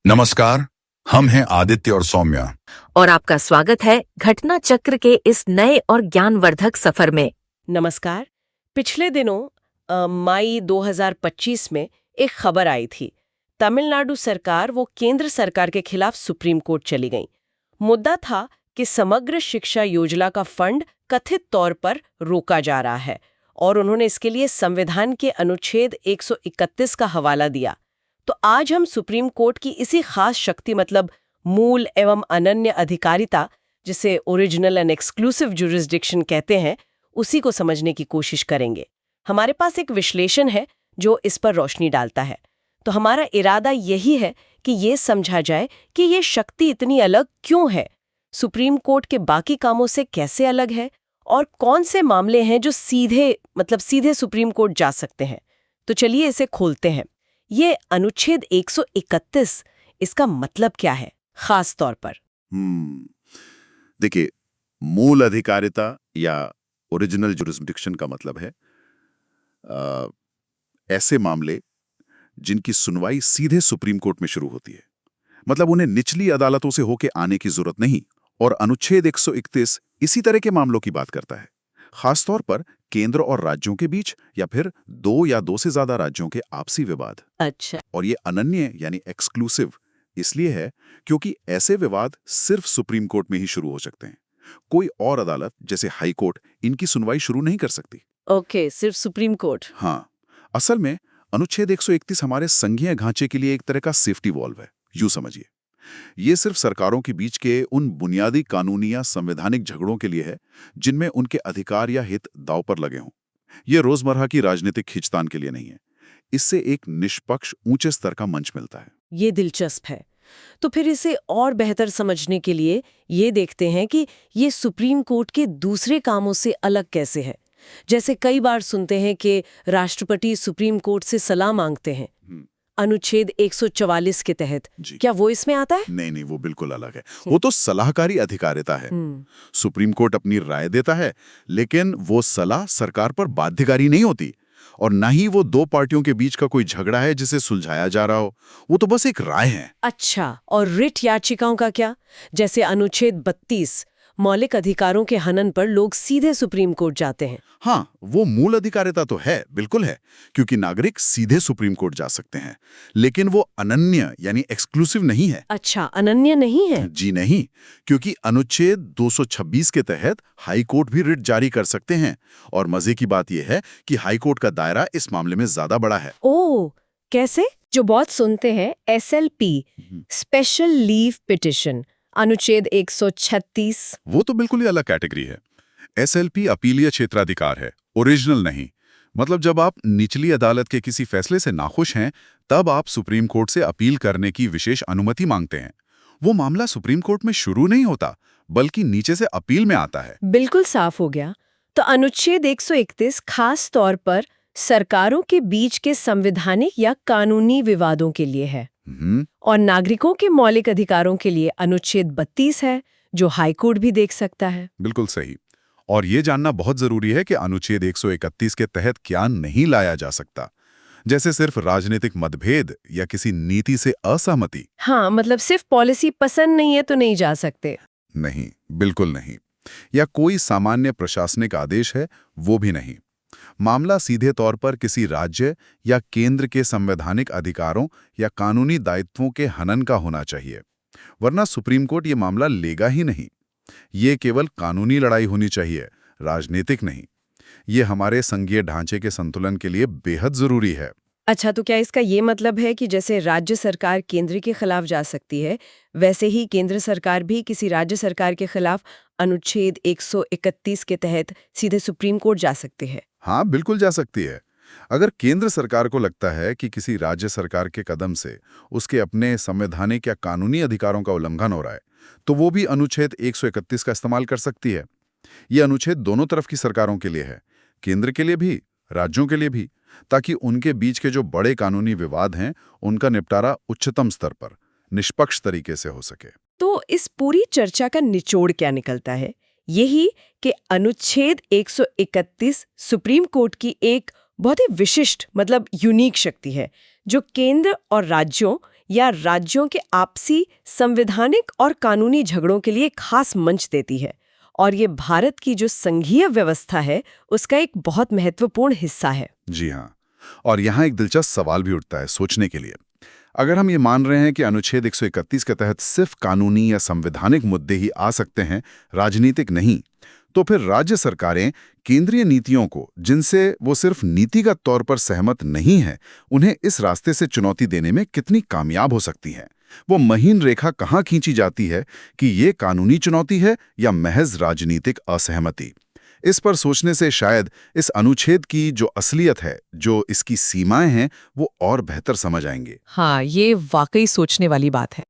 नमस्कार। हम हैं आदित्य और सौम्या। और आपका स्वागत है घटना चक्र के इस नए और ज्ञानवर्धक सफर में। नमस्कार। पिछले दिनों मई 2025 में एक खबर आई थी। तमिलनाडु सरकार वो केंद्र सरकार के खिलाफ सुप्रीम कोर्ट चली गई। मुद्दा था कि समग्र शिक्षा योजना का फंड कथित तौर पर रोका जा रहा है और उन्होंने इसके लिए संविधान के अनुच्छेद 131 का हवाला दिया। तो आज हम सुप्रीम कोर्ट की इसी खास शक्ति मतलब मूल एवं अनन्य अधिकारिता, जिसे ओरिजिनल एंड एक्सक्लूसिव जुरिस्डिक्शन कहते हैं, उसी को समझने की कोशिश करेंगे। हमारे पास एक विश्लेषण है जो इस पर रोशनी डालता है। तो हमारा इरादा यही है कि ये समझा जाए कि ये शक्ति इतनी अलग क्यों है, सुप्रीम कोर्ट के बाकी कामों से कैसे अलग है और कौन से मामले हैं जो सीधे सुप्रीम कोर्ट जा सकते हैं। तो चलिए इसे खोलते हैं। ये अनुच्छेद 131, इसका मतलब क्या है खास तौर पर? देखिए, मूल अधिकारिता या ओरिजिनल जुरिस्डिक्शन का मतलब है ऐसे मामले जिनकी सुनवाई सीधे सुप्रीम कोर्ट में शुरू होती है। मतलब उन्हें निचली अदालतों से होके आने की जरूरत नहीं। और अनुच्छेद 131 इसी तरह के मामलों की बात करता है, खासतौर पर केंद्र और राज्यों के बीच या फिर दो या दो से ज्यादा राज्यों के आपसी विवाद। अच्छा। और ये अनन्य यानी एक्सक्लूसिव इसलिए है क्योंकि ऐसे विवाद सिर्फ सुप्रीम कोर्ट में ही शुरू हो सकते हैं। कोई और अदालत जैसे हाई कोर्ट इनकी सुनवाई शुरू नहीं कर सकती। ओके, सिर्फ सुप्रीम कोर्ट। हाँ, असल में अनुच्छेद 131 हमारे संघीय ढांचे के लिए एक तरह का सेफ्टी वॉल्व है, यूं समझिए। ये सिर्फ सरकारों के बीच के उन बुनियादी कानूनी या संवैधानिक झगड़ों के लिए है जिनमें उनके अधिकार या हित दांव पर लगे हों। ये रोजमर्रा की राजनीतिक खींचतान के लिए नहीं है। इससे एक निष्पक्ष ऊंचे स्तर का मंच मिलता है। ये दिलचस्प है। तो फिर इसे और बेहतर समझने के लिए ये देखते हैं कि ये सुप्रीम कोर्ट के दूसरे कामों से अलग कैसे है। जैसे कई बार सुनते हैं कि राष्ट्रपति सुप्रीम कोर्ट से सलाह मांगते हैं, अनुच्छेद 144 के तहत। क्या वो इसमें आता है? नहीं, वो बिल्कुल अलग है। वो तो सलाहकारी अधिकारिता है। सुप्रीम कोर्ट अपनी राय देता है, लेकिन वो सलाह सरकार पर बाध्यकारी नहीं होती। और ना ही वो दो पार्टियों के बीच का कोई झगड़ा है जिसे सुलझाया जा रहा हो। वो तो बस एक राय है। अच्छा, और रिट याचिकाओं का क्या? जैसे अनुच्छेद 32, मौलिक अधिकारों के हनन पर लोग सीधे सुप्रीम कोर्ट जाते हैं। हाँ, वो मूल अधिकारिता तो है, बिल्कुल है, क्योंकि नागरिक सीधे सुप्रीम कोर्ट जा सकते हैं। लेकिन वो अनन्य यानी एक्सक्लूसिव नहीं है। अच्छा, अनन्य नहीं है? जी नहीं, क्योंकि अनुच्छेद 226 के तहत हाई कोर्ट भी रिट जारी कर सकते हैं। और मजे की बात यह है कि हाई कोर्ट का दायरा इस मामले में ज्यादा बड़ा है। ओह, कैसे? जो बहुत सुनते हैं SLP, स्पेशल लीव पिटिशन, अनुच्छेद 136। वो तो बिल्कुल ही अलग कैटेगरी है। SLP अपीलीय क्षेत्राधिकार है, ओरिजिनल नहीं। मतलब जब आप निचली अदालत के किसी फैसले से नाखुश हैं, तब आप सुप्रीम कोर्ट से अपील करने की विशेष अनुमति मांगते हैं। वो मामला सुप्रीम कोर्ट में शुरू नहीं होता, बल्कि नीचे से अपील में आता है। बिल्कुल साफ हो गया। तो अनुच्छेद 131 खास तौर पर सरकारों के बीच के संवैधानिक या कानूनी विवादों के लिए है। और नागरिकों के मौलिक अधिकारों के लिए अनुच्छेद 32 है, जो हाई कोर्ट भी देख सकता है। बिल्कुल सही। और ये जानना बहुत जरूरी है कि अनुच्छेद 131 के तहत क्या नहीं लाया जा सकता, जैसे सिर्फ राजनीतिक मतभेद या किसी नीति से असहमति। हाँ, मतलब सिर्फ पॉलिसी पसंद नहीं है तो नहीं जा सकते। नहीं, बिल्कुल नहीं। या कोई सामान्य प्रशासनिक आदेश है, वो भी नहीं। मामला सीधे तौर पर किसी राज्य या केंद्र के संवैधानिक अधिकारों या कानूनी दायित्वों के हनन का होना चाहिए, वरना सुप्रीम कोर्ट ये मामला लेगा ही नहीं। ये केवल कानूनी लड़ाई होनी चाहिए, राजनीतिक नहीं। ये हमारे संघीय ढांचे के संतुलन के लिए बेहद जरूरी है। अच्छा, तो क्या इसका ये मतलब है कि जैसे राज्य सरकार केंद्र के खिलाफ जा सकती है, वैसे ही केंद्र सरकार भी किसी राज्य सरकार के खिलाफ अनुच्छेद 131 के तहत सीधे सुप्रीम कोर्ट जा सकती है? हाँ, बिल्कुल जा सकती है। अगर केंद्र सरकार को लगता है कि किसी राज्य सरकार के कदम से उसके अपने संवैधानिक या कानूनी अधिकारों का उल्लंघन हो रहा है, तो वो भी अनुच्छेद 131 का इस्तेमाल कर सकती है। ये अनुच्छेद दोनों तरफ की सरकारों के लिए है, केंद्र के लिए भी, राज्यों के लिए भी, ताकि उनके बीच के जो बड़े कानूनी विवाद हैं, उनका निपटारा उच्चतम स्तर पर निष्पक्ष तरीके से हो सके। तो इस पूरी चर्चा का निचोड़ क्या निकलता है? यही कि अनुच्छेद 131 सुप्रीम कोर्ट की एक बहुत ही विशिष्ट मतलब यूनिक शक्ति है, जो केंद्र और राज्यों या राज्यों के आपसी संवैधानिक और कानूनी झगड़ों के लिए खास मंच देती है। और ये भारत की जो संघीय व्यवस्था है उसका एक बहुत महत्वपूर्ण हिस्सा है। जी हाँ, और यहाँ एक दिलचस्प सवाल भी उठता है सोचने के लिए। अगर हम ये मान रहे हैं कि अनुच्छेद 131 के तहत सिर्फ कानूनी या संवैधानिक मुद्दे ही आ सकते हैं, राजनीतिक नहीं, तो फिर राज्य सरकारें केंद्रीय नीतियों को, जिनसे वो सिर्फ नीतिगत तौर पर सहमत नहीं हैं, उन्हें इस रास्ते से चुनौती देने में कितनी कामयाब हो सकती हैं? वो महीन रेखा कहाँ खींची जाती है कि ये कानूनी चुनौती है या महज राजनीतिक असहमति? इस पर सोचने से शायद इस अनुच्छेद की जो असलियत है, जो इसकी सीमाएं हैं, वो और बेहतर समझ आएंगे। हाँ, ये वाकई सोचने वाली बात है।